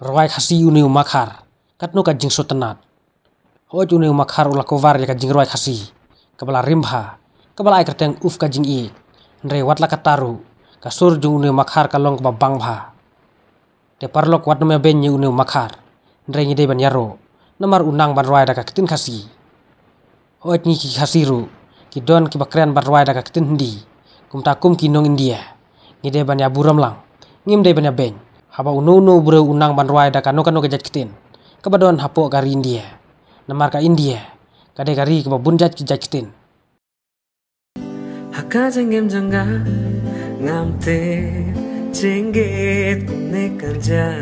Roai khasi uniu makhar, katno kajing sotenat. Hoj uniu makhar ula kovar ya kajing roai khasi. Kabala rimbha, kabala ai kerteng uf kajing i. Nre watla kataru, kasur jung uniu makhar kalong kaba bangba. Te parlok wat nama benye uniu makhar. Nre ngide ban yaro, namar unang ban roai daka ketin khasi. Hoj ni ki khasiru, ki don ki bakrean ban roai daka ketin hindi. Kumtakum ki nong India. Ngide ban ya buram lang, ngimde ban ya beny. Haba unu bure unang ban roai daka no kejat ketin. Kabadon hapo kari India. Namar ka India. Kade kari kaba bunjat ki jat ketin. Haka jengem jangga ngamte jenggit ne kerja.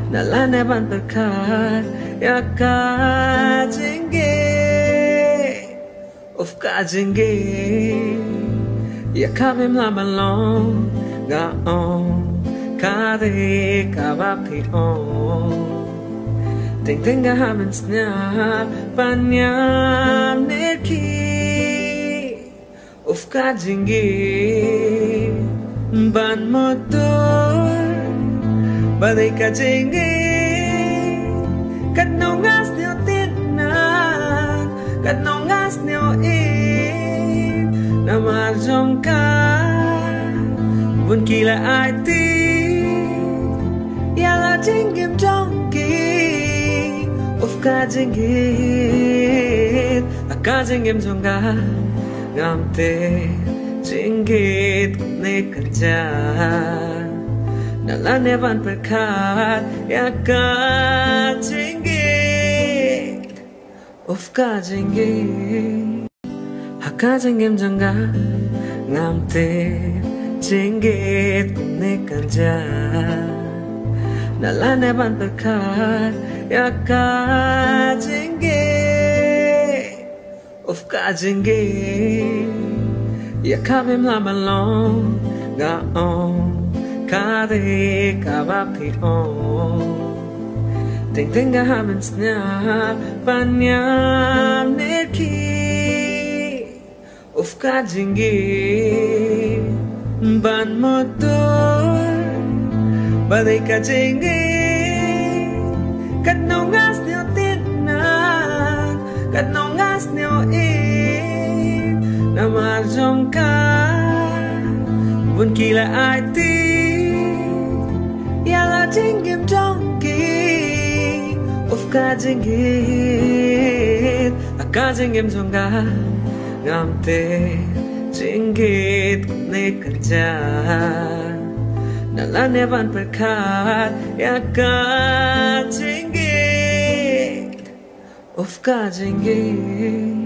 Nalane ban berkat ya ka jenggit. Of ka jenggit. Ya ka bim la balong ga on. Kade kabapit on ting ga haben snap panyam neki of kajingi ban motor badai kajingi kanongas nyo tinna kanongas nyo in namarjong ka bun kila ati yala jingim jongki of ka jingit aka jingim jongga ngamte jingit ne kerja nalane ban perkat ya ka jingit of ka jingit aka jingim jongga ngamte jingit ne kerja nalane ban berkat ya ka jenggit of ka jenggit ya ka bim la balong ga on kade ka bapit on ting ga haben snap panyam neki of ka jenggit ban motor badai ka jingit kanongas nyo tinna kanongas nyo in namarjong ka bun kila ati yala jingim jongki of ka jingit aka jingim jongga ngamte jingit ne kerja nalane ban perkat ya ka jenggit of ka jenggit